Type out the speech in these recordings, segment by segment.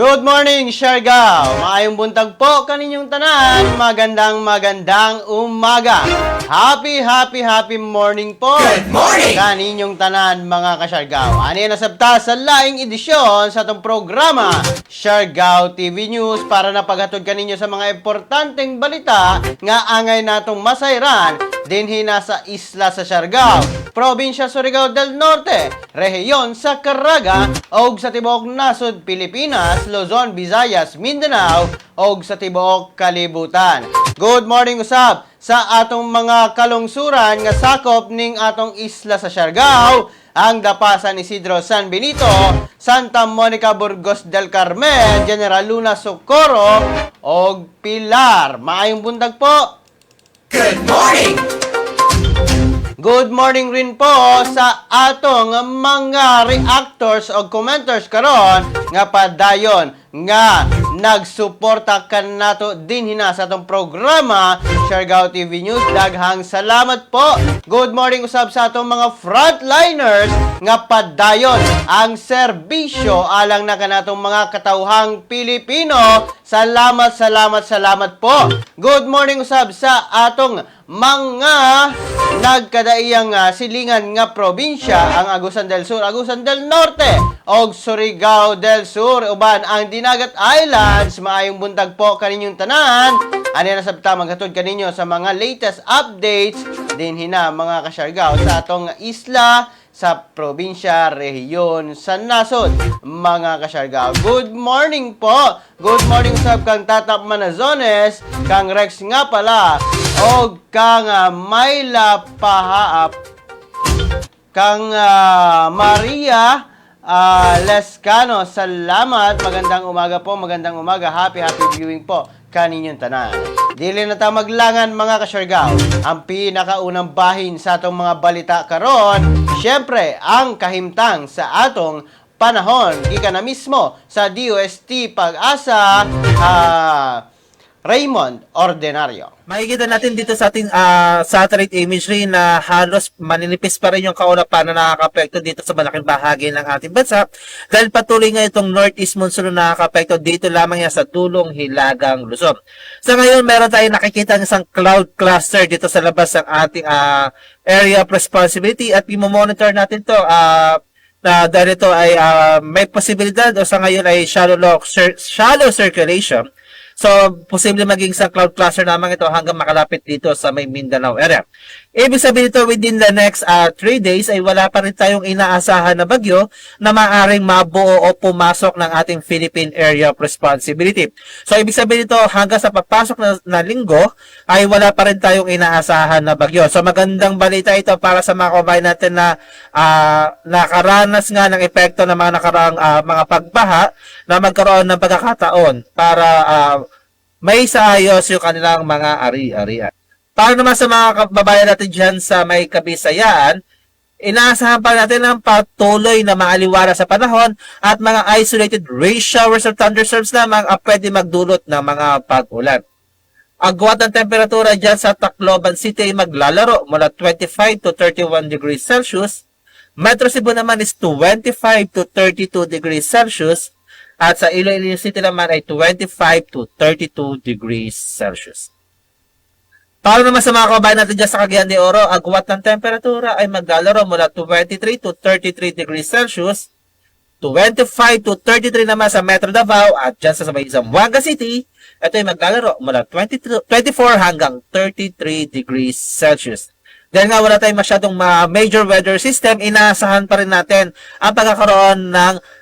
Good morning, Siargao! Maayong buntag po kaninyong tanan. Magandang umaga. Happy morning po. Good morning! Kaninyong tanan, mga ka-Siargao. Ani na sabta sa laing edisyon sa itong programa, Siargao TV News, para napaghatod kaninyo sa mga importanteng balita nga angay natong masayran dinhi na sa isla sa Siargao, probinsya Surigao del Norte, rehiyon sa Caraga, og sa tibuok nasod Pilipinas, Luzon, Visayas, Mindanao, og sa tibuok kalibutan. Good morning usab sa atong mga kalungsuran nga sakop ning atong isla sa Siargao, ang Dapa San Isidro, San Benito, Santa Monica, Burgos del Carmen, General Luna, Socorro, og Pilar. Maayong bundag po. Good morning! Good morning rin po sa atong mga reactors o commenters karon nga padayon nga nagsuporta kanato din hina sa atong programa Siargao TV News. Daghang salamat po. Good morning usab sa atong mga frontliners nga padayon ang serbisyo alang na kanatong mga katawhang Pilipino. Salamat po. Good morning usab sa atong mga nagkadaiyang silingan nga probinsya, ang Agusan del Sur, Agusan del Norte, og Surigao del Sur, uban ang Dinagat Islands. Maayong buntag po kaninyong tanan. Ani na sabta maghatod kaninyo sa mga latest updates din hina, mga ka-Siargao, sa atong isla sa probinsya, rehiyon sa nasod, mga ka-Siargao. Good morning po. Good morning usab kang Tatap Manazones, kang Rex nga pala, o kang Mayla Pahaap, kang Maria Lescano. Salamat. Magandang umaga po. Magandang umaga. Happy viewing po kaninyong tanan. Dili na ta maglangan, mga ka-Siargao. Ang pinakaunang bahin sa atong mga balita karon, syempre, ang kahimtang sa atong panahon. Gika na mismo sa DOST Pag-asa, Raymond Ordinario. Makikita natin dito sa ating satellite imagery na halos maninipis pa rin yung kaulapan na nakakapekto dito sa malaking bahagi ng ating bansa dahil patuloy nga itong northeast monsoon na nakakapekto dito lamang yan sa dulong Hilagang Luzon. Sa ngayon, meron tayong nakikita ng isang cloud cluster dito sa labas ng ating area of responsibility at i-monitor natin to na dahil ito ay may posibilidad o sa ngayon ay shallow circulation. So, posible maging sa cloud cluster naman ito hanggang makalapit dito sa may Mindanao area. Ibig sabihin ito, within the next 3 days ay wala pa rin tayong inaasahan na bagyo na maaaring mabuo o pumasok ng ating Philippine Area of Responsibility. So, ibig sabihin ito, hanggang sa papasok na linggo ay wala pa rin tayong inaasahan na bagyo. So, magandang balita ito para sa mga kabayan natin na nakaranas nga ng epekto ng mga nakaraang mga pagbaha na magkaroon ng pagkakataon para may saayos yung kanilang mga ari-arian. Para naman sa mga kababayan natin dyan sa may Kabisayaan, inaasahan pa natin ang patuloy na maaliwala sa panahon at mga isolated rain showers or thunderstorms lamang ang pwede magdulot ng mga pag-ulan. Ang guwat ng temperatura dyan sa Tacloban City ay maglalaro mula 25 to 31 degrees Celsius. Metro Cebu naman is 25 to 32 degrees Celsius. At sa Iloilo City naman ay 25 to 32 degrees Celsius. Para naman sa mga kabayan natin dyan sa Cagayan de Oro, ang guwat ng temperatura ay maglalaro mula 23 to 33 degrees Celsius, 25 to 33 naman sa Metro Davao at dyan sa Zamboanga City, ito ay maglalaro mula 24 hanggang 33 degrees Celsius. Dahil nga wala tayong masyadong major weather system, inaasahan pa rin natin ang pagkakaroon ng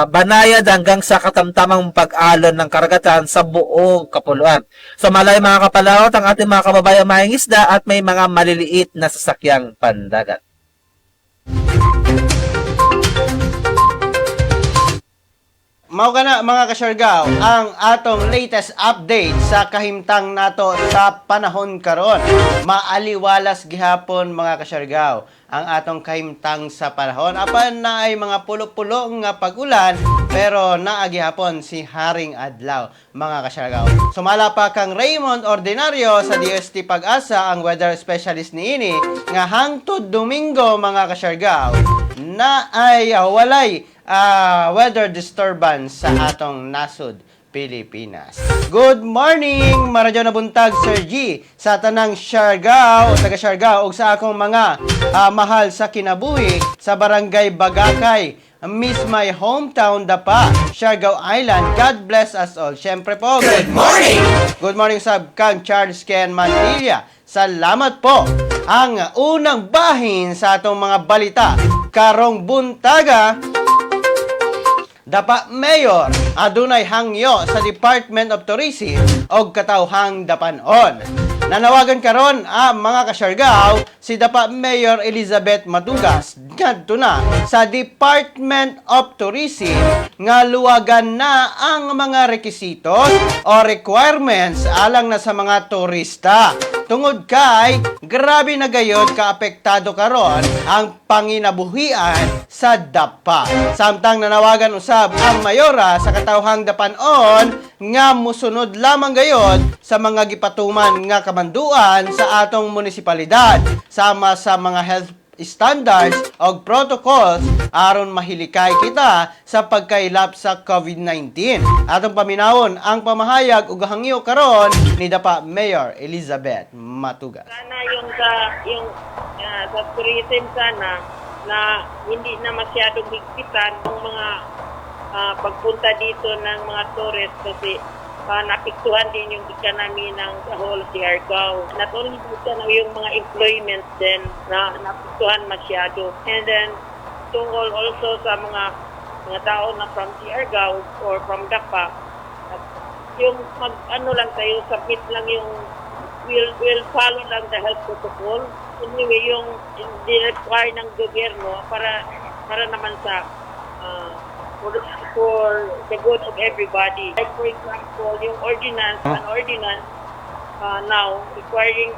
banayad hanggang sa katamtamang pag-alon ng karagatan sa buong kapuluan. So malay mga kapalawat ang ating mga kababayan mahing isda at may mga maliliit na sasakyang pandagat. Mao kana, mga ka-Siargao, ang atong latest update sa kahimtang nato sa panahon karon. Maaliwalas gihapon, mga ka-Siargao, ang atong kahimtang sa panahon. Apan na ay mga pulo-pulo nga pag-ulan, pero naagihapon si Haring Adlaw, mga ka-Siargao. Sumala pa kang Raymond Ordinario sa DOST Pag-asa, ang weather specialist niini, nga hangtod Domingo, mga ka-Siargao, na ay walay weather disturbance sa atong nasod Pilipinas. Good morning, Maradyo na buntag, Sir G, sa tanang Siargao, taga Siargao, ug sa akong mga mahal sa kinabuhi sa Barangay Bagakay, miss my hometown, Dapa, Siargao Island. God bless us all. Siyempre po, Good morning! Good morning, Sab Kang Charles Ken Mantilla. Salamat po. Ang unang bahin sa atong mga balita karong buntaga, Dapa Mayor adunay hangyo sa Department of Tourism og katawhang Dapanon. Nanawagan karon ang mga kasyargaw si Dapa Mayor Elizabeth Matugas ngadto na sa Department of Tourism nga luwagan na ang mga rekisitos o requirements alang na sa mga turista. Tungod kay grabe na gayod kaapektado karon ang panginabuhian sa Dapa. Samtang nanawagan usab ang mayora sa katawhang Dapanon nga musunod lamang gayod sa mga gipatuman nga kamanduan sa atong munisipalidad sama sa mga health standards o protocols aron mahilikay kita sa pagkailap sa COVID-19. Atong paminawon ang pamahayag ug hangyo karon ni Dapa Mayor Elizabeth Matugas. Sana sa tourism sana na hindi na masyadong higpitan ng mga pagpunta dito ng mga tourist kasi napiktuhan din yung economy ng the whole Siargao. Not only dito na yung mga employment din na napiktuhan masyado. And then tungkol also sa mga tao na from Siargao or from Dapa, yung lang tayo, submit lang yung will follow lang the health protocol. Anyway, yung require ng gobyerno para naman sa for the good of everybody. Like for example, yung ordinance, an ordinance now requiring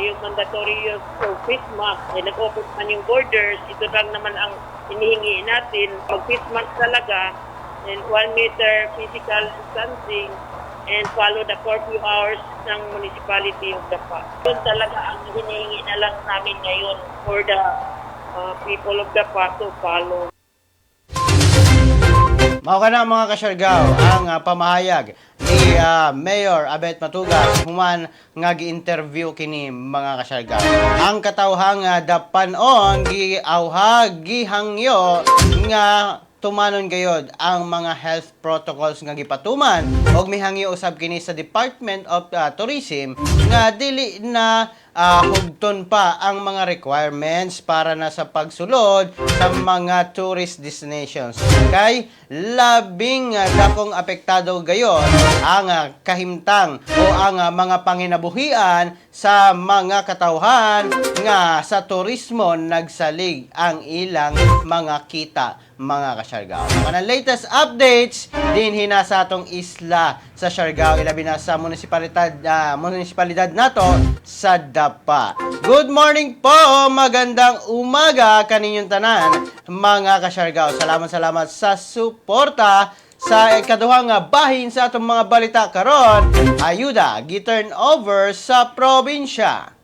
yung mandatory use of face mask. Nag-open man yung borders, ito lang naman ang hinihingi natin. Mag-face mask talaga, and 1 meter physical distancing, and follow the curfew hours ng municipality of Dapa. Yun talaga ang hinihingi na lang namin ngayon for the people of Dapa to follow. Mao kana mga kasyargaw ang pamahayag ni Mayor Abet Matugas human nga gi-interview kini mga kasyargaw. Ang katawhang Dapanon gihangyo nga tumanon gayod ang mga health protocols nga gipatuman og mihangyo usab kini sa Department of Tourism nga dili na hugton pa ang mga requirements para na sa pagsulod sa mga tourist destinations. Kay labing dakong apektado gayon ang kahimtang o ang mga panginabuhian sa mga katawhan nga sa turismo nagsalig ang ilang mga kita mga kasyargao. Ang latest updates din hina sa atong isla sa Siargao, ilabi na sa munisipalidad nato sa Dapa. Good morning po, magandang umaga kaninyong tanan mga kasyargao. Salamat sa suporta sa ikaduhang bahin sa atong mga balita karon. Ayuda gi-turn over sa probinsya.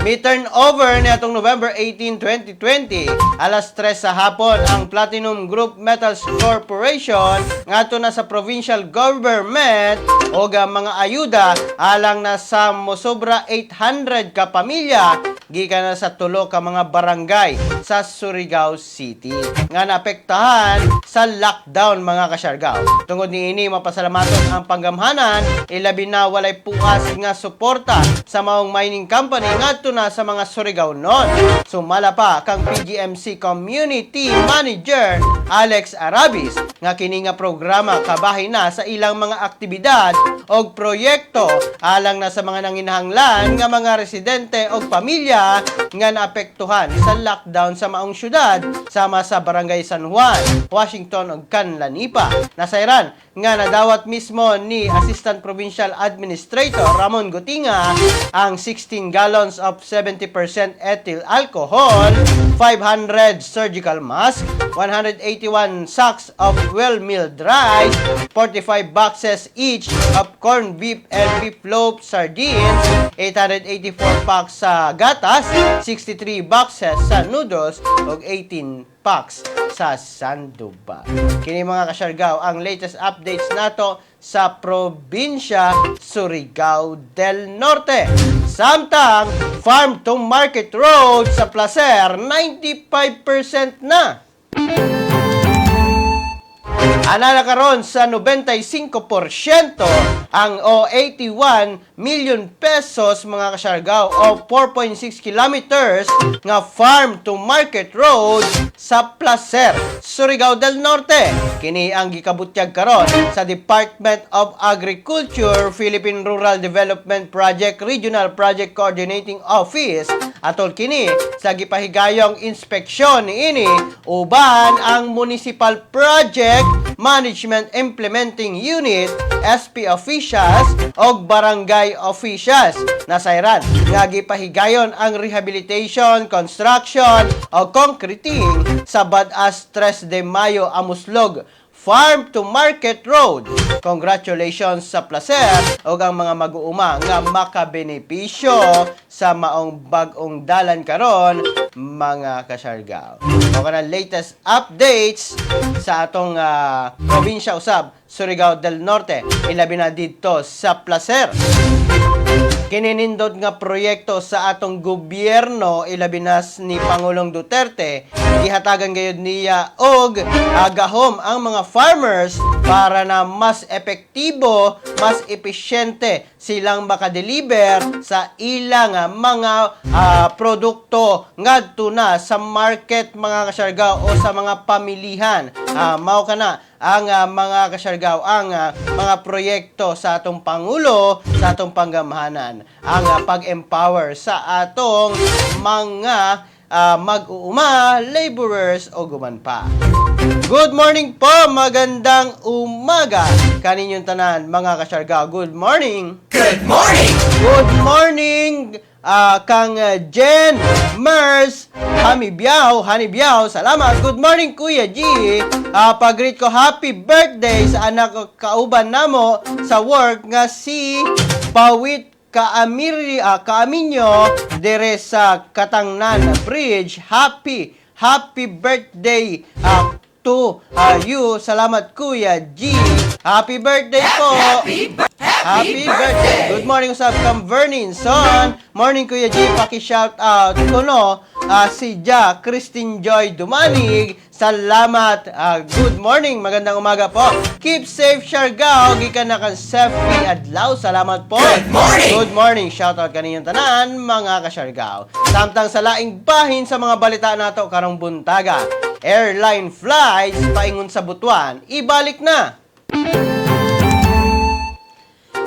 May turnover ni atong November 18, 2020, alas 3 sa hapon ang Platinum Group Metals Corporation ngadto na sa provincial government o mga ayuda alang na sa mosobra 800 ka pamilya gikan na sa tulo ka mga barangay sa Surigao City nga naapektahan sa lockdown mga kasyargao. Tungod niini mapasalamaton ang panggamhanan ilabi na walay puas nga suporta sa maong mining company ngadto na sa mga Surigao non. Sumala pa kang PGMC Community Manager Alex Arabis nga kini nga programa kabahin na sa ilang mga aktibidad o proyekto alang na sa mga nanginahanglan nga mga residente o pamilya nga naapektuhan sa lockdown sa maong syudad sama sa Barangay San Juan, Washington ug Canlanipa. Nasayran nga nadawat mismo ni Assistant Provincial Administrator Ramon Gotinga ang 16 gallons of 70% ethyl alcohol, 500 surgical mask, 181 sacks of well-milled rice, 45 boxes each of corned beef and beef loaf sardines, 884 packs sa gatas, 63 boxes sa noodles, ug 18 packs sa sanduba. Kini mga kasyargaw ang latest updates nato sa probinsya Surigao del Norte. Samtang farm to market road sa Placer 95% na. Anala karon sa 95% ang o 81 million pesos mga kasyargaw o 4.6 kilometers nga farm to market road sa Placer, Surigao del Norte. Kini ang gikabutyag karon sa Department of Agriculture, Philippine Rural Development Project Regional Project Coordinating Office. Atol kini sa gipahigayong inspeksyon niini uban ang Municipal Project Management Implementing Unit, SP officials o barangay officials. Nasayran nga gipahigayon ang rehabilitation, construction o concreting sa Badas 3 de Mayo Amuslog Farm to Market Road. Congratulations sa Placer o ang mga mag-uuma nga makabenepisyo sa maong bag-ong dalan karon mga kasyargaw. O kanang latest updates sa atong probinsya usab Surigao del Norte, ilabi na dito sa Placer. Kininindot nga proyekto sa atong gobyerno ilabinas ni Pangulong Duterte, ihatagan gayud niya og agahom ang mga farmers para na mas epektibo, mas epesyente silang makadeliver sa ilang mga produkto ngadto na sa market mga kasyargaw o sa mga pamilihan. Mao kana ang mga kasyargaw, ang mga proyekto sa atong Pangulo, sa atong panggamahanan, ang pag-empower sa atong mga mag-uuma, laborers o guman pa. Good morning po, magandang umaga kaninyong tanan mga kasyargaw. Good morning. Good morning! Good morning kang Jen Mers Hanibiao, salamat. Good morning Kuya G. Pag-greet ko happy birthday sa anak ko kauban namo sa work nga si Pawit Kaaminyo dire sa Katangnan Bridge. Happy birthday to you. Salamat Kuya G. Happy birthday po. Happy birthday. Good morning sa Cam Verninson. Morning Kuya G. Paki-shout out ko no si Ja Christine Joy Dumanig. Salamat. Good morning. Magandang umaga po. Keep safe, Siargao. Gikan na kan safety adlaw. Salamat po. Good morning. Good morning. Shout out kaninyong tanan mga ka-Siargao. Samtang sa laing bahin sa mga balita nato karong buntaga. Airline flights paingon sa Butuan. Ibalik na.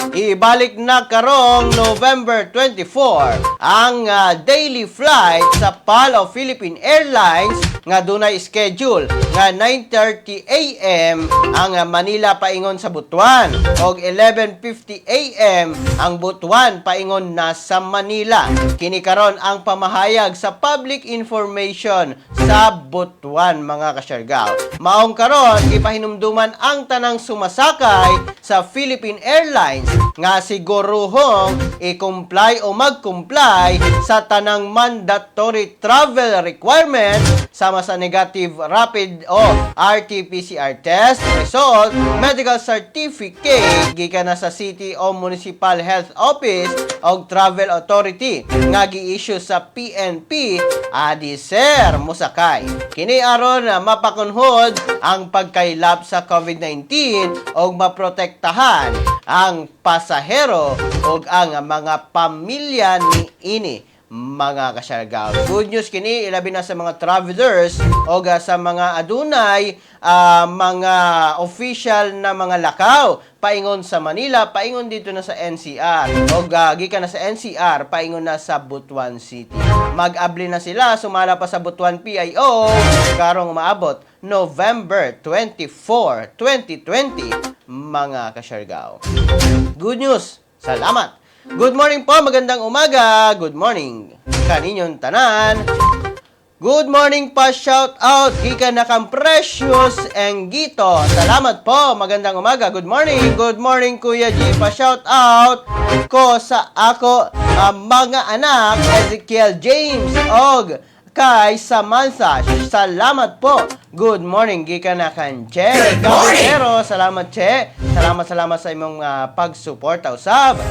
Ibalik na karong November 24 ang daily flight sa PAL of Philippine Airlines nga dunay schedule nga 9:30 AM ang Manila paingon sa Butuan og 11:50 AM ang Butuan paingon na sa Manila. Kini karon ang pamahayag sa public information sa Butuan mga kasyargaw. Maong karon ipahinumduman ang tanang sumasakay sa Philippine Airlines nga siguruhong i-comply o mag-comply sa tanang mandatory travel requirement sama sa negative rapid o RT-PCR test result, medical certificate gikan na sa City o Municipal Health Office o Travel Authority nga gi-issue sa PNP. Adi sir musakay. Kini aron mapakunhod ang pagkailap sa COVID-19 o maprotektahan ang pasahero o ang mga pamilya ni ini mga kasyargaw. Good news kini ilabi na sa mga travelers o sa mga adunay mga official na mga lakaw paingon sa Manila, paingon dito na sa NCR o gikan na sa NCR, paingon na sa Butuan City. Mag-abli na sila, sumala pa sa Butuan PIO karong maabot November 24, 2020 mga kasyargaw. Good news, salamat! Good morning po, magandang umaga. Good morning kaninyong tanan. Good morning pa, shout out gikan na kang Precious Enggito. Salamat po, magandang umaga. Good morning. Good morning Kuya G, pa shout out ko sa ako mga anak Ezekiel James og kay Samantha. Salamat po. Good morning gikan na kan Che Caballero. Salamat Che. Salamat sa imong pagsuporta usab.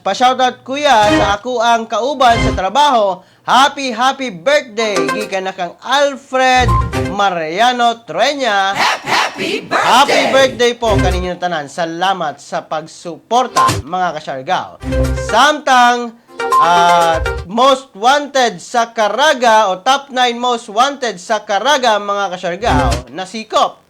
Pa-shoutout kuya sa ako ang kauban sa trabaho. Happy birthday gikan na kang Alfred Mariano Treña. Happy birthday! Happy birthday po kaninyo tanan. Salamat sa pagsuporta mga kasyargaw. Samtang most wanted sa Caraga o top 9 most wanted sa Caraga mga kasyargaw, nasikop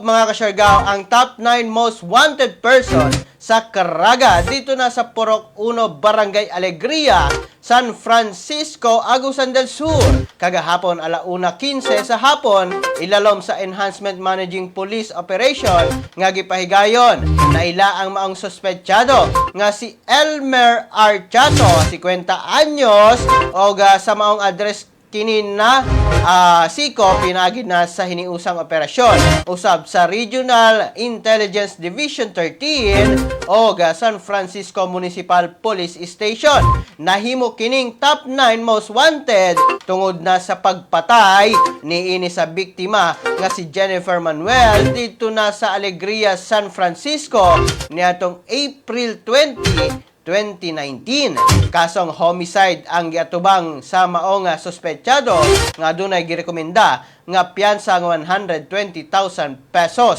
mga kasyargaw ang top 9 most wanted person sa Caraga dito na sa Purok 1 Barangay Alegria, San Francisco, Agusan del Sur. Kagahapon 1:15 sa hapon, ilalom sa Enhancement Managing Police Operation nga gipahigayon na ila ang maong suspetsyado nga si Elmer Archato, 50 anyos, o sa maong address kini na Siko pinagi na sa hiniusang operasyon usab sa Regional Intelligence Division 13 o San Francisco Municipal Police Station. Nahimo kining top 9 most wanted tungod na sa pagpatay niini sa biktima nga si Jennifer Manuel dito na sa Alegria, San Francisco niadtong April 2019. Kasong homicide ang giatubang sa maong suspetsyado nga dunay girekomenda nga piyansa nga 120,000 pesos.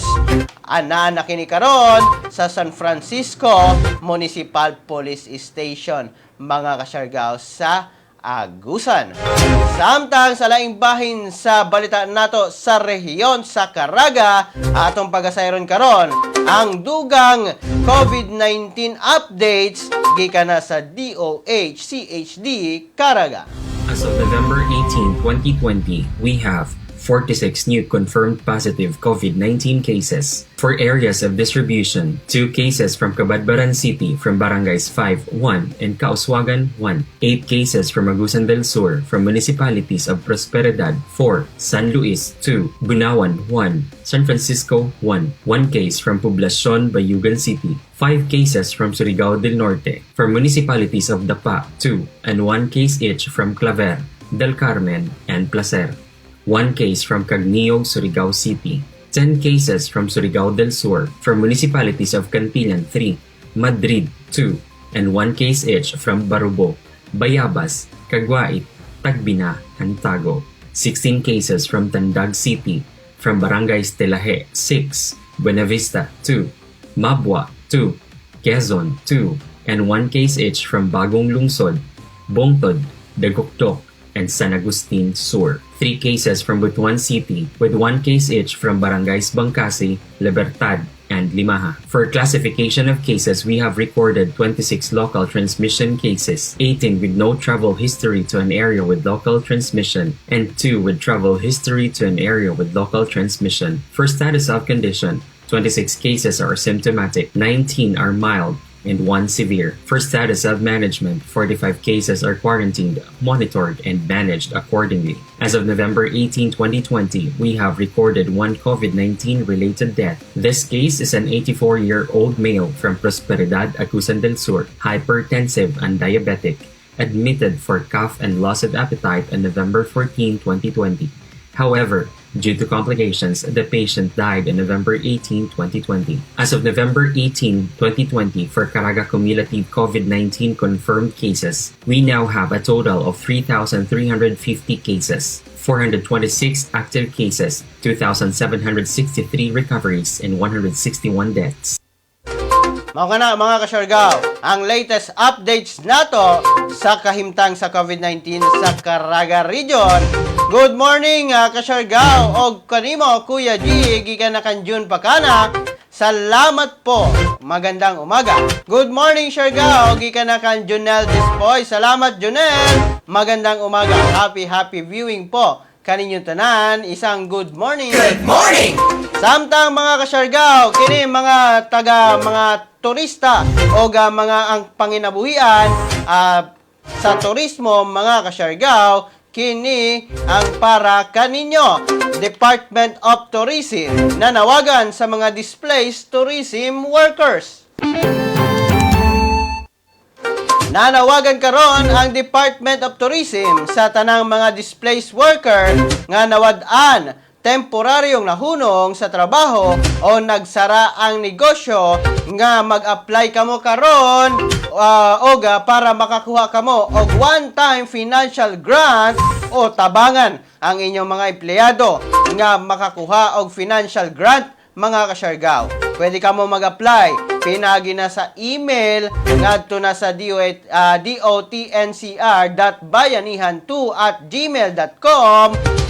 Ana na kini karon sa San Francisco Municipal Police Station mga kasyargaw sa Agusan. Samtang sa laing bahin sa balita nato sa rehiyon sa Caraga, atong pagasayron karon ang dugang COVID-19 updates gikan na sa DOH CHD Caraga. As of November 18, 2020, we have 46 new confirmed positive COVID-19 cases. For areas of distribution, 2 cases from Cabadbaran City from Barangays 5, 1 and Kauswagan 1, 8 cases from Agusan del Sur from municipalities of Prosperidad 4, San Luis 2, Bunawan 1, San Francisco 1, 1 case from Poblacion Bayugan City, 5 cases from Surigao del Norte, from municipalities of Dapa 2, and 1 case each from Claver, Del Carmen, and Placer. 1 case from Cagnillo, Surigao City, 10 cases from Surigao del Sur, from municipalities of Cantilan 3, Madrid 2, and 1 case each from Barubo, Bayabas, Caguait, Tagbina, and Tago. 16 cases from Tandag City, from Barangays Telaje 6, Buenavista 2, Mabua 2, Quezon 2, and 1 case each from Bagong Lungsod, Bongtod, Dagoktok, and San Agustin Sur. 3 cases from Butuan City, with 1 case each from Barangays Bangkasi, Libertad, and Limaha. For classification of cases, we have recorded 26 local transmission cases, 18 with no travel history to an area with local transmission, and 2 with travel history to an area with local transmission. For status of condition, 26 cases are symptomatic, 19 are mild, and 1 severe. For status of management, 45 cases are quarantined, monitored, and managed accordingly. As of November 18, 2020, we have recorded 1 COVID-19 related death. This case is an 84-year-old male from Prosperidad, Agusan del Sur, hypertensive and diabetic, admitted for cough and loss of appetite on November 14, 2020. However, due to complications, the patient died on November 18, 2020. As of November 18, 2020, for Caraga cumulative COVID-19 confirmed cases, we now have a total of 3,350 cases, 426 active cases, 2,763 recoveries, and 161 deaths. Mga na mga kasyargaw, ang latest updates nato sa kahimtang sa COVID-19 sa Caraga Region. Good morning kasyargaw og kanimo Kuya G, gikan na kan June Pakana. Salamat po. Magandang umaga. Good morning Siargao, gikan na kan Junel Dispoy. Salamat Junel. Magandang umaga. Happy viewing po. Kaninyong tanan, isang good morning. Good morning! Samtang mga kasyargaw, kini mga mga turista o mga ang panginabuhian sa turismo mga kasyargaw, kini ang para kaninyo. Department of Tourism nanawagan sa mga displaced tourism workers. Nanawagan karon ang Department of Tourism sa tanang mga displaced worker nga nawad-an temporaryong nahunong sa trabaho o nagsara ang negosyo nga mag-apply kamo karon para makakuha kamo og one-time financial grant o tabangan ang inyong mga empleyado nga makakuha og financial grant mga kasyargaw. Pwede kamo mag-apply. Pinagi na sa email ngadto na sa dotncr.bayanihan2@gmail.com.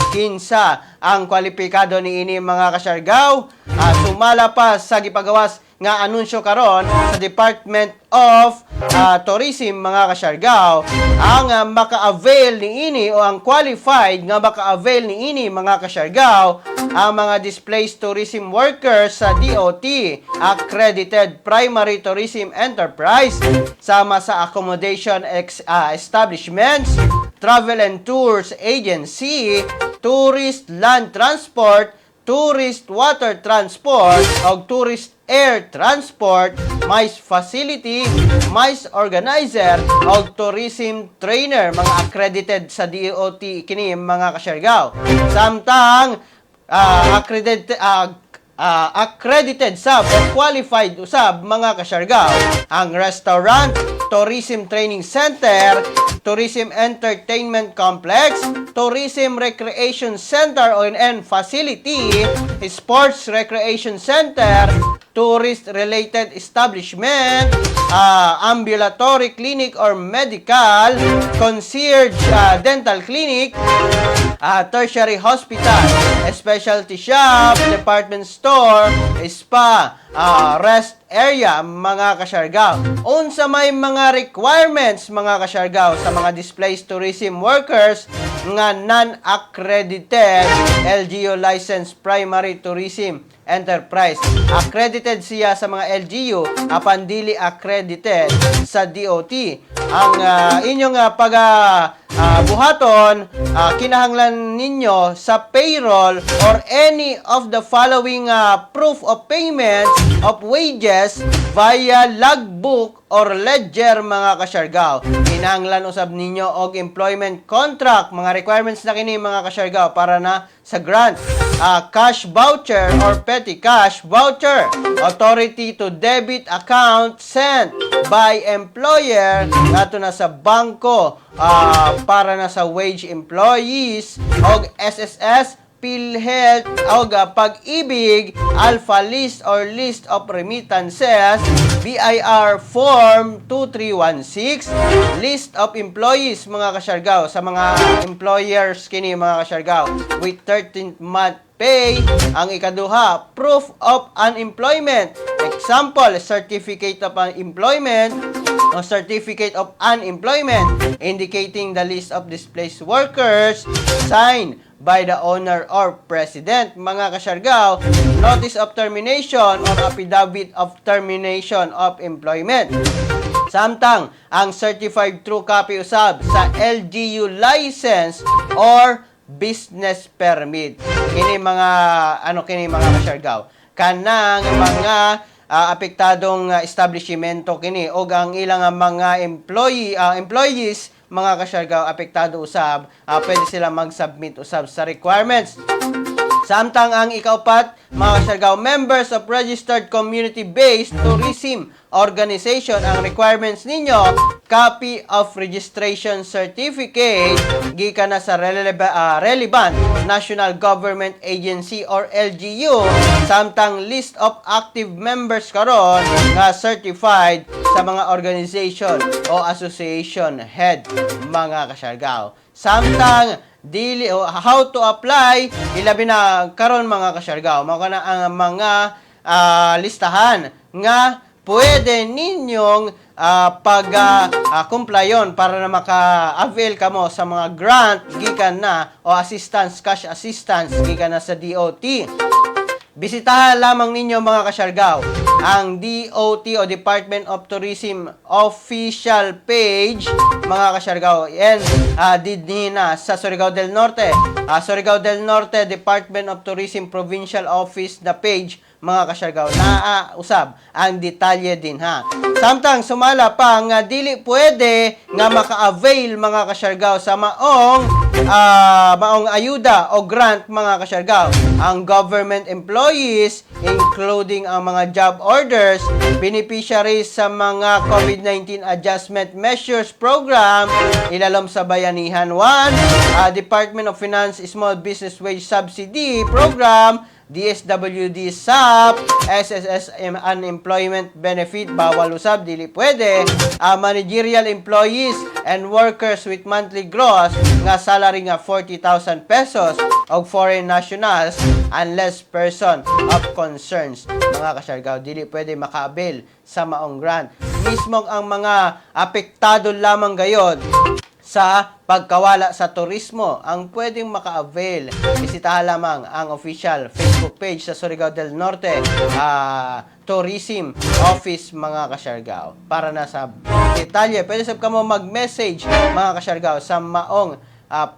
Kinsa ang kwalipikado ni ini mga kasyargaw? Sumala pa sa gipagawas nga anunsyo karon sa Department of Tourism mga kasyargaw, ang maka-avail ni ini o ang qualified nga maka-avail ni ini mga kasyargaw, ang mga displaced tourism workers sa DOT Accredited Primary Tourism Enterprise sama sa accommodation establishments, travel and tours agency, tourist land transport, tourist water transport o tourist air transport, MICE facility, MICE organizer o tourism trainer, mga accredited sa DOT kini mga kasyargaw. Samtang accredited sub o qualified usab mga kasyargaw ang restaurant, tourism training center, tourism entertainment complex, tourism recreation center o facility, sports recreation center, tourist-related establishment, ambulatory clinic or medical, concierge dental clinic, tertiary hospital, specialty shop, department store, spa, rest area, mga kasyargaw. Unsa may mga requirements, mga kasyargaw, sa mga displaced tourism workers nga non-accredited LGU licensed primary tourism enterprise. Accredited siya sa mga LGU, apan dili accredited sa DOT. Ang inyong buhaton, kinahanglan ninyo sa payroll or any of the following proof of payment of wages via logbook or ledger, mga kasyargaw. Kinahanglan usab ninyo og employment contract, mga requirements na kini mga kasyargaw para na sa grant. Cash voucher or petty cash voucher, authority to debit account sent by employer ato na sa bangko para na sa wage employees og SSS, PhilHealth og Pag-ibig, Alpha List or List of Remittances, BIR Form 2316, List of Employees, mga kasyargaw, sa mga employers kini mga kasyargaw, with 13th month pay. Ang ikaduha, proof of unemployment, example, certificate of unemployment o certificate of unemployment indicating the list of displaced workers signed by the owner or president, mga kasyargaw. Notice of termination or affidavit of termination of employment. Samtang ang certified true copy usab sa LGU license or business permit. Kini mga kini mga kasyargaw, kanang mga apektadong establishmento kini og ang ilang mga employees, mga kasyargaw, apektado usab, pwede sila mag-submit usab sa requirements. Samtang ang ikaupat, mga kasyargaw, members of registered community-based tourism organization. Ang requirements ninyo, copy of registration certificate gikan na sa relevant National Government Agency or LGU, samtang list of active members karon nga certified sa mga organization o association head, mga kasyargaw. Samtang dili o how to apply, ilabi na karon mga kasyargaw, mao kana ang mga listahan nga pwede ninyong pag-complyon para na maka-avail kamo sa mga grant gikan na o assistance, cash assistance gikan na sa DOT. Bisitahan lamang ninyo mga kasyargaw ang DOT o Department of Tourism official page, mga kasyargaw. And didni na sa Surigao del Norte. Surigao del Norte Department of Tourism Provincial Office na page, mga kasyargaw, usab ang detalye din ha. Samtang sumala pa nga dili pwede nga maka-avail mga kasyargaw sa maong ayuda o grant, mga kasyargaw. Ang government employees, including ang mga job orders, beneficiaries sa mga COVID-19 Adjustment Measures Program, ilalom sa Bayanihan 1, Department of Finance Small Business Wage Subsidy Program, DSWD SAP, SSS Unemployment Benefit, bawal usab, dili pwede. Managerial employees and workers with monthly gross nga salary nga 40,000 pesos og foreign nationals unless person of concerns, mga kasyargaw, dili pwede maka-avail sa maong grant. Mismo ang mga apektado lamang gayod sa pagkawala sa turismo ang pwedeng maka-avail. Bisitahan lamang ang official Facebook page sa Surigao del Norte Tourism Office, mga kasyargaw. Para na sa detalye, pwede sab kamo mag-message, mga kasyargaw, sa maong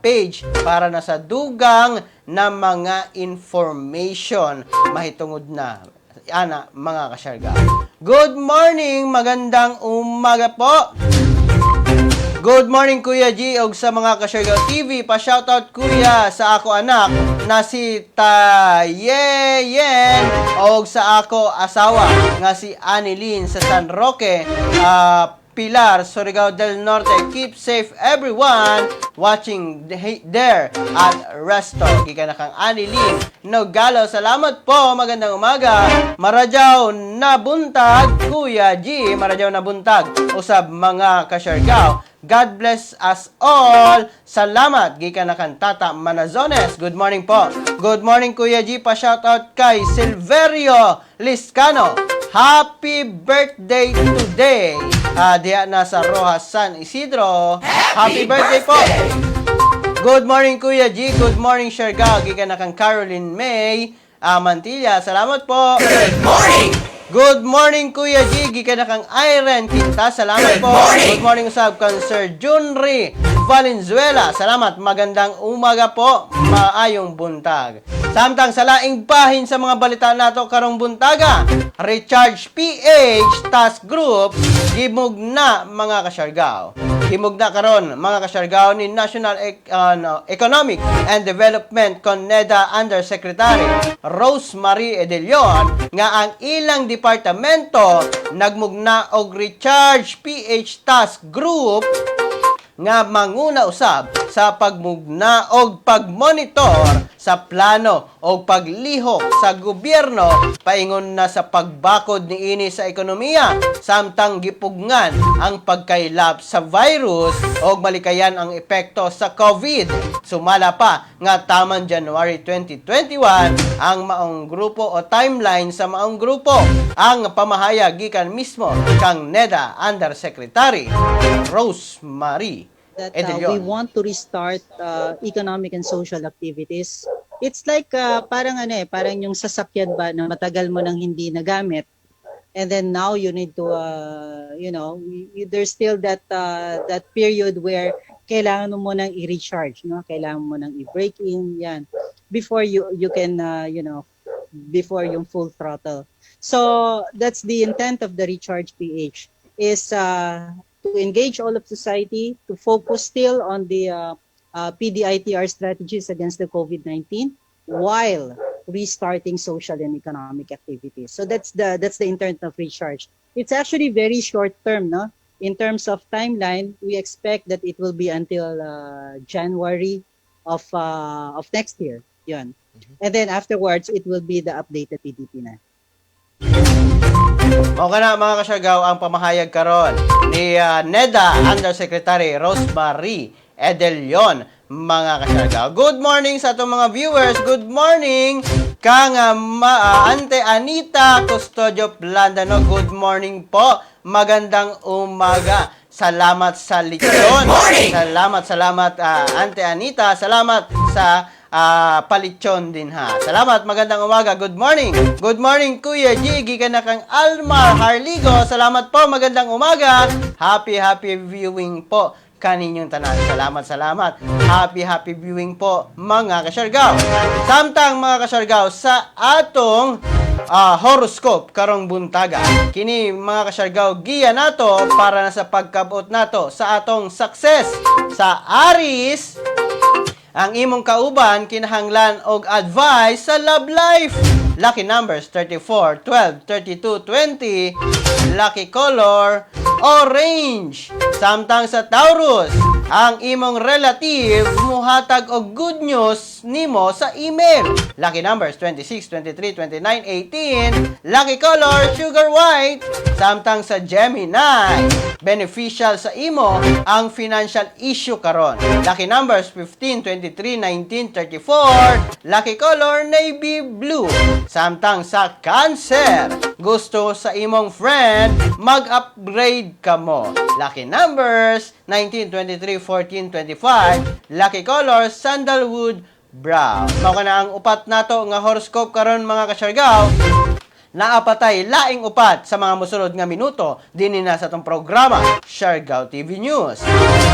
page para na sa dugang na mga information mahitungod na ana, mga kasyargaw. Good morning, magandang umaga po. Good morning Kuya G og sa mga Kasyargaw TV. Pa-shoutout Kuya sa ako anak na si Tayeyen og sa ako asawa nga si Anilyn sa San Roque, Pilar, Surigao del Norte. Keep safe everyone watching there at Resto. Kika na kang Anilyn Nogalo. Salamat po. Magandang umaga. Marajaw na buntag Kuya G. Marajaw na buntag usab mga Kasyargaw. God bless us all. Salamat. Gikan na kan Tata Manazones. Good morning po. Good morning Kuya G. Pa-shoutout kay Silverio Liscano. Happy birthday today. Diya na sa Rojas San Isidro. Happy birthday po. Good morning Kuya G. Good morning Siargao. Gikan na kan Caroline May Mantilla. Salamat po. Good morning! Good morning, Kuya G. Gikan na kang Irene Quinta. Salamat po. Good morning, usab kan Sir Junri Valenzuela. Salamat. Magandang umaga po. Maayong buntag. Samtang sa laing bahin sa mga balita nato karong buntaga, Recharge PH Task Group gimug na, mga kasyargaw. Himog na karon, mga kasyargaw, ni National Economic and Development CONEDA Undersecretary Rosemary Edelion nga ang ilang departamento nagmugna og Recharge PH Task Group nga manguna usab sa pagmugna og pagmonitor sa plano o paglihok sa gobyerno paingon na sa pagbakod niini sa ekonomiya, samtang gipugngan ang pagkailap sa virus o malikayan ang epekto sa COVID. Sumala pa nga taman January 2021 ang maong grupo o timeline sa maong grupo ang pamahayag gikan mismo kang NEDA Undersecretary Rosemary that Edelion. we want to restart economic and social activities. It's like parang parang yung sasakyan ba na matagal mo nang hindi nagamit, and then now you need to there's still that that period where kailangan mo nang i-recharge, no? Kailangan mo nang i-break in yan before you can before yung full throttle. So that's the intent of the Recharge PH, is to engage all of society, to focus still on the PDITR strategies against the COVID-19, while restarting social and economic activities. So that's the intent of recharge. It's actually very short term, no? In terms of timeline, we expect that it will be until January of next year. Yun. And then afterwards, it will be the updated PDP na. Okay na mga kasyargaw, ang pamahayag karon ni NEDA Undersecretary Rosemary Edelion, mga kasyargaw. Good morning sa atong mga viewers. Good morning kang Ante Anita Custodio Plandano. Good morning po. Magandang umaga. Salamat sa lechon. Salamat Ante Anita. Salamat sa palichon din ha. Salamat, magandang umaga. Good morning. Good morning Kuya G. Gikan na kang Almar Harligo. Salamat po, magandang umaga. Happy viewing po kaninyong tanan. Salamat. Happy viewing po mga kasyargaw. Samtang mga kasyargaw sa atong horoscope karong buntaga. Kini mga kasyargaw, giya nato para na sa pagkabot nato sa atong success sa Aries. Ang imong kauban kinahanglan og advice sa love life. Lucky numbers 34, 12, 32, 20. Lucky color orange. Samtang sa Taurus, ang imong relative muhatag og good news nimo sa email. Lucky numbers 26, 23, 29, 18. Lucky color sugar white. Samtang sa Gemini, beneficial sa imo ang financial issue karon. Lucky numbers 15, 23, 19, 34. Lucky color navy blue. Samtang sa Cancer, gusto sa imong friend mag-upgrade ka mo. Lucky numbers 19, 23, 14, 25. Lucky color sandalwood brown. Mao na ang upat nato nga horoscope karon mga kasyargaw. Naapatay laing upat sa mga musunod nga minuto dinhi na sa atong programa Siargao TV News.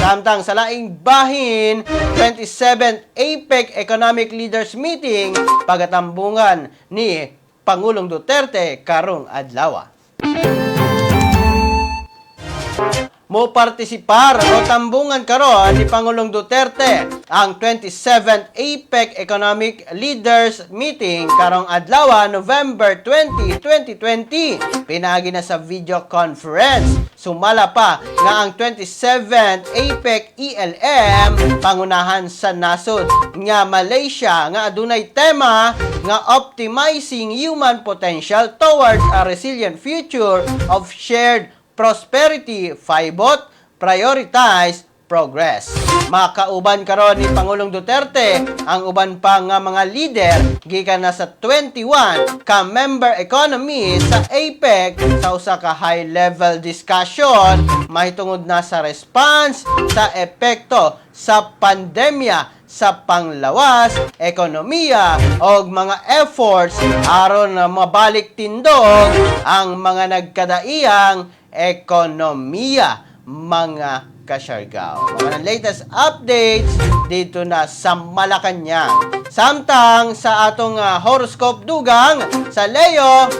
Samtang sa laing bahin 27th APEC Economic Leaders Meeting pagatambungan ni Pangulong Duterte karong adlaw. Mo partisipar o tambungan karon ni Pangulong Duterte ang 27th APEC Economic Leaders Meeting karong adlaw November 20, 2020. Pinagi na sa video conference. Sumala pa nga ang 27th APEC ELM pangunahan sa nasod nga Malaysia nga adunay tema nga optimizing human potential towards a resilient future of shared prosperity, FIBOT, prioritize progress. Makauban karon ni Pangulong Duterte ang uban pa nga mga leader gikan na sa 21 ka member economy sa APEC sa usa ka high-level discussion mahitungod na sa response sa epekto sa pandemya sa panglawas, ekonomiya o mga efforts aron na mabalik tindog ang mga nagkadaiyang ekonomiya, mga kasyargaw. Mga latest updates dito na sa Malacanang. Samtang sa atong horoscope dugang sa Leo,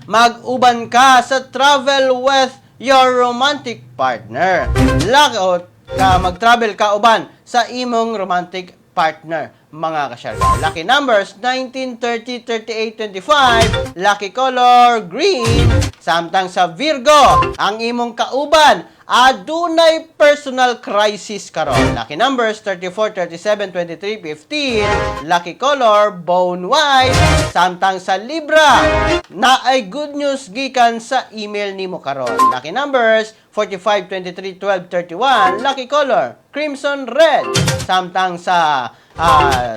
mag-uban ka sa travel with your romantic partner. Lockout ka mag-travel ka uban sa imong romantic partner, mga kasyargaw. Lucky numbers 19, 30, 38, 25. Lucky color green. Samtang sa Virgo, ang imong kauban adunay personal crisis karon. Lucky numbers 34, 37, 23, 15. Lucky color bone white. Samtang sa Libra, na ay good news gikan sa email nimo karon. Lucky numbers 45, 23, 12, 31. Lucky color crimson red. Samtang sa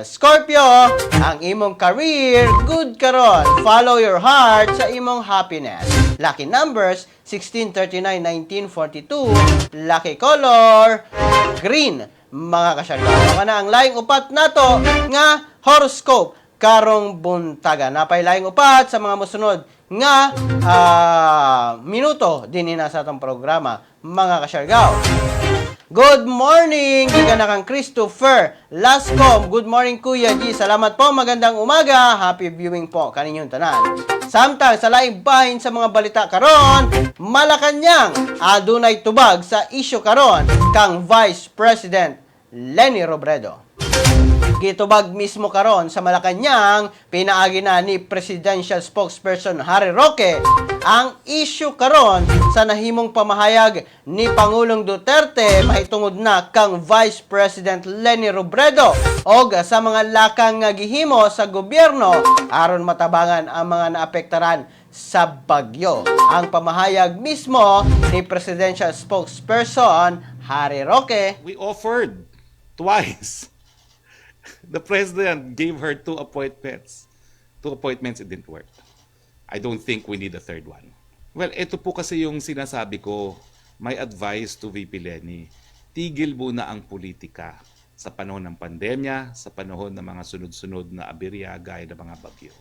Scorpio, ang imong career good karon. Follow your heart sa imong happiness. Lucky numbers 16, 39, 19, 42. Lucky color green, mga kasyargaw. Na ang laing upat nato nga horoscope karong buntaga. Napay laing upat sa mga musunod nga minuto dinhi na sa atong programa, mga kasyargaw. Good morning, gikan na kang Christopher Lascom. Good morning Kuya G. Salamat po, magandang umaga. Happy viewing po kaninyong tanan. Samtang sa laing bahin sa mga balita karon, Malacanang adunay tubag sa isyu karon kang Vice President Leni Robredo. Gitubag mismo karon sa Malacanang, pinaagi na ni Presidential Spokesperson Harry Roque ang issue karon sa nahimong pamahayag ni Pangulong Duterte mahitungod na kang Vice President Leni Robredo o sa mga lakang nga gihimo sa gobyerno aron matabangan ang mga naapektaran sa bagyo. Ang pamahayag mismo ni Presidential Spokesperson Harry Roque. We offered twice. The president gave her 2 appointments. 2 appointments, it didn't work. I don't think we need a third one. Well, ito po kasi yung sinasabi ko, my advice to VP Leni, tigil muna ang politika sa panahon ng pandemya, sa panahon ng mga sunod-sunod na aberya gaya ng mga bagyo.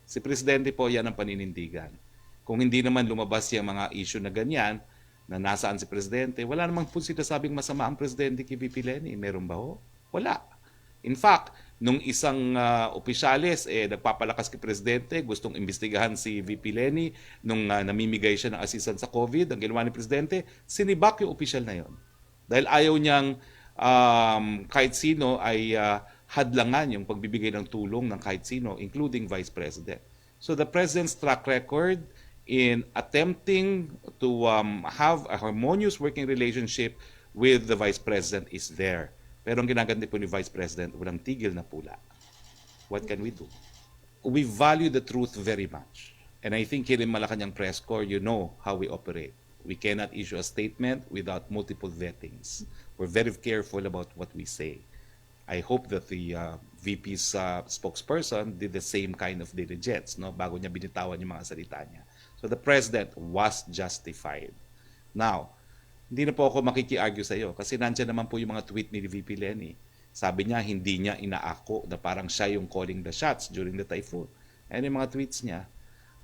Si Presidente po, yan ang paninindigan. Kung hindi naman lumabas yung mga issue na ganyan, na nasaan si Presidente, wala namang po sinasabing masama ang Presidente kay VP Leni. Meron ba ho? Wala. In fact, nung isang opisyales nagpapalakas kay Presidente, gustong imbestigahan si VP Leni nung namimigay siya ng assistance sa COVID, ang ginawa ni Presidente, sinibak yung opisyal na yon. Dahil ayaw niyang kahit sino ay hadlangan yung pagbibigay ng tulong ng kahit sino, including Vice President. So the President's track record in attempting to have a harmonious working relationship with the Vice President is there. Pero ang ginaganti po ni Vice President, walang tigil na pula. What can we do? We value the truth very much. And I think here in Malacanang Press Corps, you know how we operate. We cannot issue a statement without multiple vettings. We're very careful about what we say. I hope that the VP's spokesperson did the same kind of diligence, no, bago niya binitawan yung mga salita niya. So the President was justified. Now, hindi na po ako makiki-argue sa iyo kasi nandiyan naman po yung mga tweet ni VP Leni. Sabi niya, hindi niya inaako na parang siya yung calling the shots during the typhoon. And yung mga tweets niya,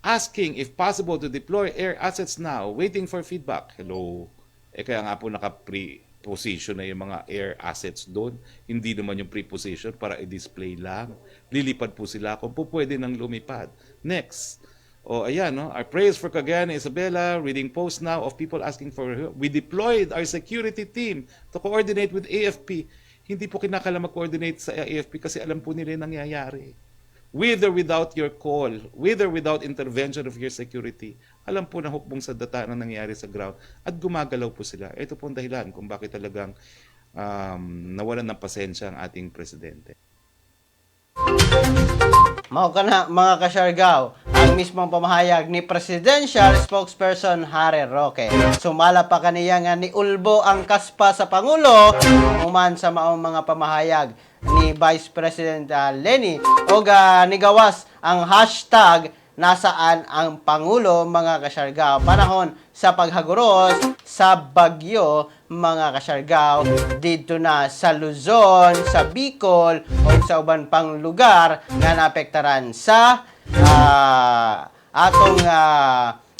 asking if possible to deploy air assets now, waiting for feedback. Hello? Kaya nga po naka-pre-position na yung mga air assets doon. Hindi naman yung pre-position para i-display lang. Lilipad po sila kung po pwede nang lumipad. Next. Oh, ayan, no? Our prayers for Cagayan and Isabela, reading posts now of people asking for help. We deployed our security team to coordinate with AFP. Hindi po kinakailangan mag-coordinate sa AFP kasi alam po nila yung nangyayari. With or without your call, with or without intervention of your security, alam po na hukbong sa data na nangyayari sa ground at gumagalaw po sila. Ito po ang dahilan kung bakit talagang nawalan ng pasensya ang ating Presidente. Mao kana mga kasyargaw, ang mismong pamahayag ni Presidential Spokesperson Harry Roque. Sumala pa kaniya nga ni Ulbo ang kaspa sa Pangulo uman sa maong mga pamahayag ni Vice President Leni o nigawas ang hashtag nasaan ang Pangulo mga kasyargaw panahon sa paghaguros sa bagyo mga kasyargaw dito na sa Luzon, sa Bicol o sa uban pang lugar nga naapektaran sa atong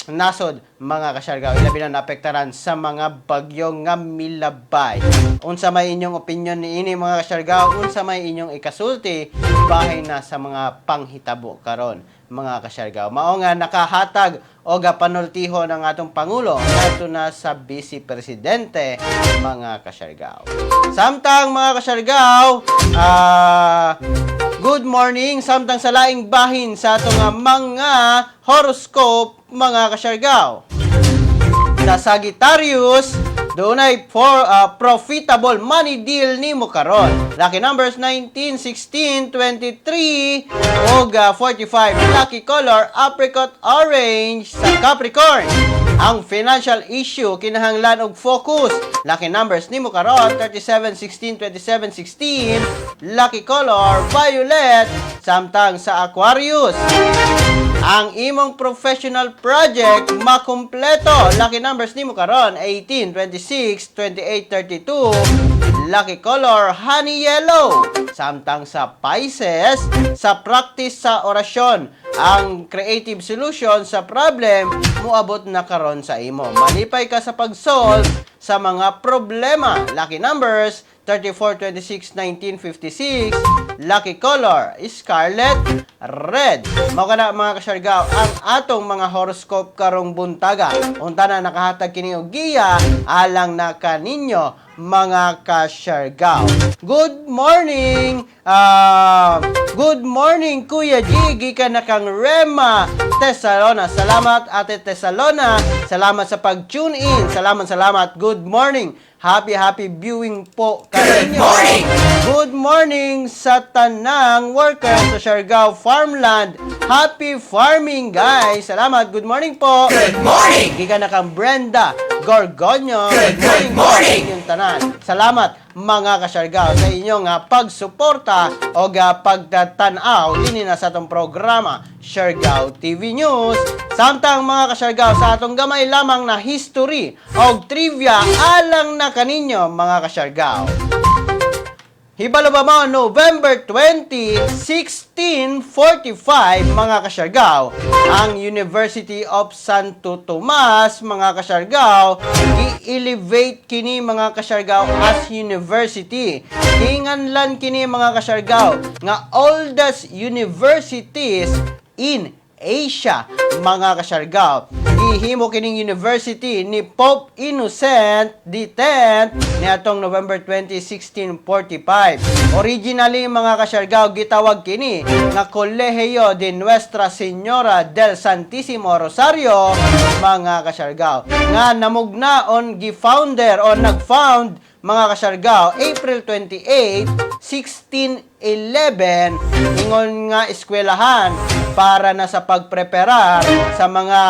nasod mga kasyargaw ilabi na naapektaran sa mga bagyo nga milabay. Unsa may inyong opinion niini mga kasyargaw, unsa may inyong ikasulti bahin na sa mga panghitabo karon mga kasyargaw. Mao nga nakahatag o panultiho ng atong Pangulo nato na sa Vice Presidente mga kasyargaw. Samtang mga kasyargaw, good morning samtang sa laing bahin sa atong mga horoscope mga kasyargaw. Sa Sagittarius, doon ay profitable money deal nimo karon. Lucky numbers 19, 16, 23 ug 45. Lucky color apricot orange sa Capricorn. Ang financial issue kinahanglan og focus. Lucky numbers nimo karon 37, 16, 27, 16. Lucky color violet samtang sa Aquarius. Ang imong professional project makumpleto. Lucky numbers nimo karon 18, 26, 28, 32. Lucky color honey yellow. Samtang sa Pisces, sa practice sa orasyon, ang creative solution sa problem moabot na karon sa imo. Malipay ka sa pag-solve sa mga problema. Lucky numbers 34, 26, 19, 56. Lucky color scarlet red. Mao kana mga kasyargaw ang atong mga horoscope karong buntaga. Unta na nakahatag kini og giya alang na kaninyo mga ka-Siargao. Good morning! Good morning, Kuya G. Gikan na kang Rema Tesalona. Salamat, Ate Tesalona. Salamat sa pag-tune in. Salamat. Good morning. Happy viewing po kaninyo. Good morning sa tanang workers sa Siargao Farmland. Happy farming, guys. Salamat. Good morning po. Good morning! Gikan na kang Brenda Gorgonyo. Good morning po sa inyong tanan. Salamat mga ka-Siargao sa inyong pagsuporta o pagtatanaw din na sa atong programa Siargao TV News. Samtang mga ka-Siargao sa atong gamay lamang na history o trivia alang na kaninyo mga ka-Siargao. Hibalo ba mo, November 20, 1645, mga ka-Siargao, ang University of Santo Tomas, mga ka-Siargao, i-elevate kini mga ka-Siargao as university. Hinganlan kini mga ka-Siargao nga oldest universities in Asia, mga ka-Siargao. Gihimo kining university ni Pope Innocent X niadtong November 20, 1645. Originally, mga ka-Siargao, gitawag kini nga Colegio de Nuestra Señora del Santísimo Rosario, mga ka-Siargao, nga namugnaon gi-founder o nag-found mga ka-Siargao April 28, 1611, ingon nga eskwelahan para na sa pagpreparar sa mga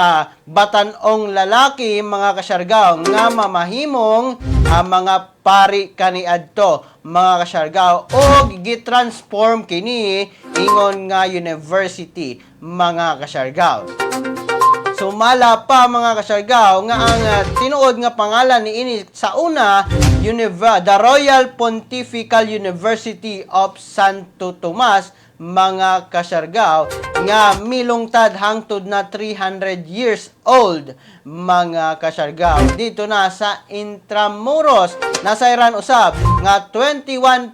batanong lalaki, mga ka-Siargao, nga mamahimong mga pari kaniadto, mga ka-Siargao, o gitransform kini ingon nga university, mga ka-Siargao. Sumala pa mga ka-Siargao nga ang tinuod nga pangalan ni ini sa una, the Royal Pontifical University of Santo Tomas, mga ka-Siargao, nga milungtad hangtod na 300 years old, mga ka-Siargao. Dito na sa Intramuros, nasayran usab nga 21.5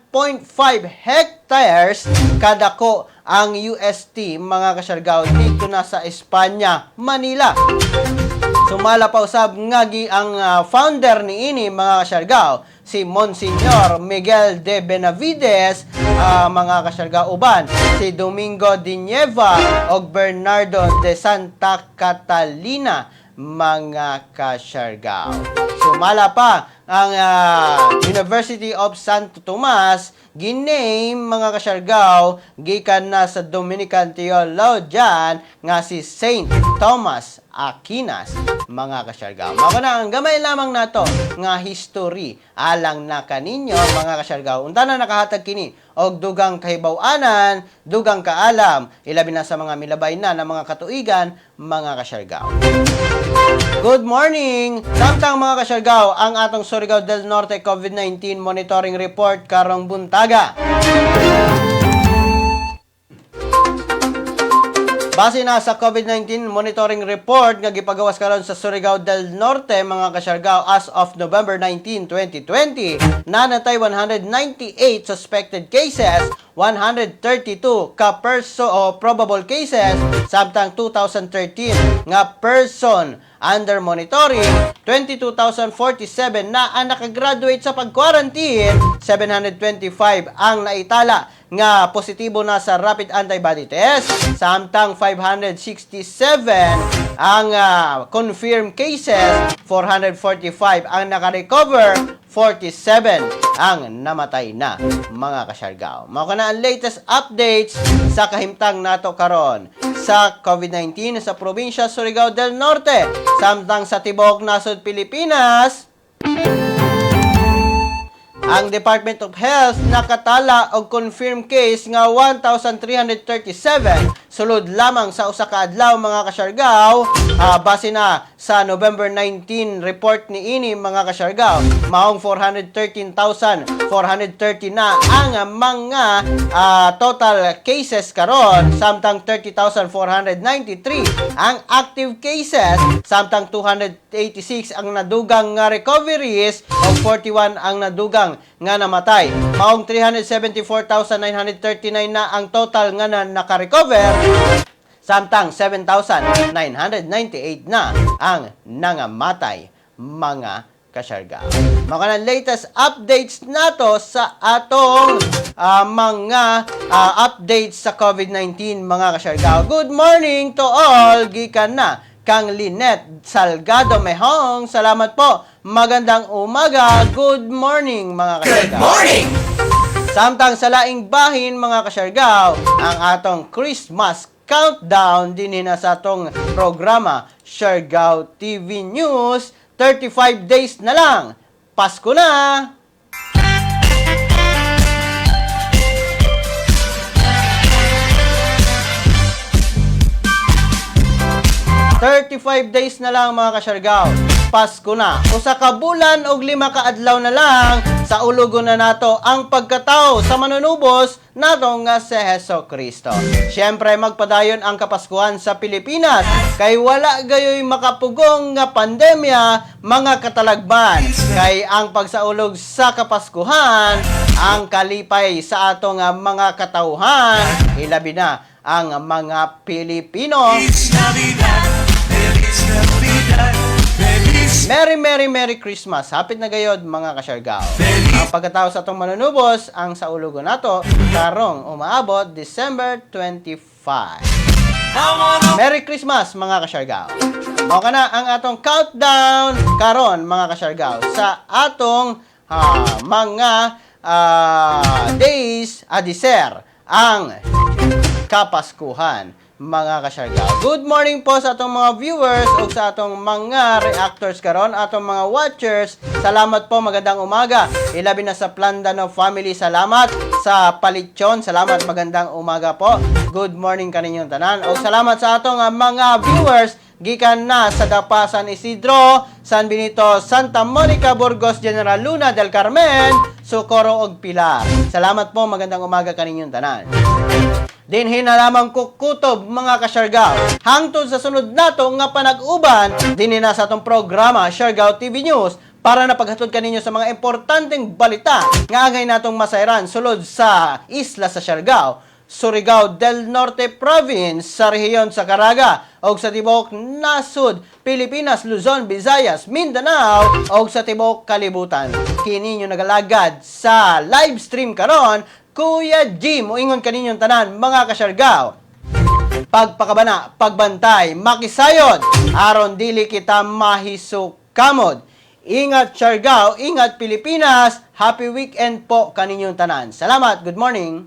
hectares kadako ang UST, mga ka-Siargao, dito na sa Espanya, Manila. Sumala pa usab nga ang founder ni ini, mga ka-Siargao, si Monsignor Miguel de Benavides, mga ka-Siargao, uban si Domingo de Nieva o Bernardo de Santa Catalina, mga ka-Siargao. Sumala pa ang University of Santo Tomas, giname, mga ka-Siargao, gikan na sa Dominican theologian nga si Saint Thomas Aquinas, mga ka-Siargao. Mao na ang gamay lamang nato nga history alang na kaninyo, mga ka-Siargao. Unta na nakahatag kini og dugang kahibaw-anan, dugang kaalam, ilabi na sa mga milabay na mga katuigan, mga ka-Siargao. Good morning! Samtang mga ka-Siargao, ang atong Surigao del Norte COVID-19 monitoring report karong buntaga. Base na sa COVID-19 monitoring report nga gipagawas karon sa Surigao del Norte, mga ka-Siargao, as of November 19, 2020, nanatay 198 suspected cases, 132 probable cases, samtang 2013 nga person under monitoring, 22,047 na ang nakagraduate sa pag-quarantine, 725 ang naitala nga positibo na sa rapid antibody test, samtang 567 ang confirmed cases, 445 ang naka-recover, 47 ang namatay na, mga ka-Siargao. Mao kana ang latest updates sa kahimtang nato karon sa COVID-19 sa probinsya Surigao del Norte, samtang sa tibuok nasod Pilipinas. Ang Department of Health nakatala og confirmed case nga 1,337 sulod lamang sa usa ka adlaw, mga ka-Siargao, base na sa November 19 report ni ini, mga ka-Siargao. Maong 413,430 na ang mga total cases karon, samtang 30,493 ang active cases, samtang 286 ang nadugang nga recoveries o 41 ang nadugang nga namatay. Maong 374,939 na ang total nga naka-recover, samtang 7,998 na ang nangamatay, mga Kasyargao. Mga latest updates nato sa atong mga updates sa COVID-19 mga Kasyargao. Good morning to all. Gikan na kang Lynette Salgado Mehong. Salamat po. Magandang umaga. Good morning mga Good Kasyargao. morning! Samtang sa laing bahin mga Kasyargao, ang atong Christmas countdown din na sa atong programa Siargao TV News. 35 days na lang. Pasko na! ...35 days na lang mga Kasyargao. Pasko na. Usa ka bulan og 5 ka adlaw na lang sa ulugon na nato ang pagkatao sa manunubos nato nga si Heso Kristo. Siyempre magpadayon ang Kapaskuhan sa Pilipinas kay wala gayoy makapugong nga pandemya mga katalagban. Kay ang pagsaulog sa Kapaskuhan ang kalipay sa atong mga katauhan ilabi na ang mga Pilipino. Merry Christmas. Hapit na gayod mga Kasyargao. Ang pagkatao sa atong manunubos ang sa ulugon nato karong umaabot December 25. Merry Christmas mga Kasyargao. Mao kana ang atong countdown karon mga Kasyargao sa atong mga days adiser ang Kapaskuhan mga Kasyargao. Good morning po sa atong mga viewers o sa atong mga reactors karon, atong mga watchers. Salamat po, magandang umaga. Ilabi na sa Plandano family, salamat. Sa Palityon, salamat, magandang umaga po. Good morning kaninyong tanan. O salamat sa atong mga viewers gikan na sa Dapa, San Isidro, San Benito, Santa Monica, Burgos, General Luna, Del Carmen, Socorro ug Pilar. Salamat po, magandang umaga kaninyong tanan. Dinhin na lamang kukutob mga Kasyargao. Hangtod sa sunod nato nga panag-uban, dinhin na sa atong programa Siargao TV News para napaghatod kaninyo sa mga importanteng balita nga angay natong masayran sulod sa isla sa Siargao, Surigao del Norte Province, sa rehiyon sa Caraga, o sa tibok nasud, Pilipinas, Luzon, Visayas, Mindanao, o sa tibok kalibutan. Kini nyo nagalagad sa live stream karon, Kuya Jim, moingon kaninyong tanan, mga Kasyargao. Pagpakabana, pagbantay, makisayod, aron dili kita mahisukamod. Ingat Siargao, ingat Pilipinas, happy weekend po kaninyong tanan. Salamat, good morning.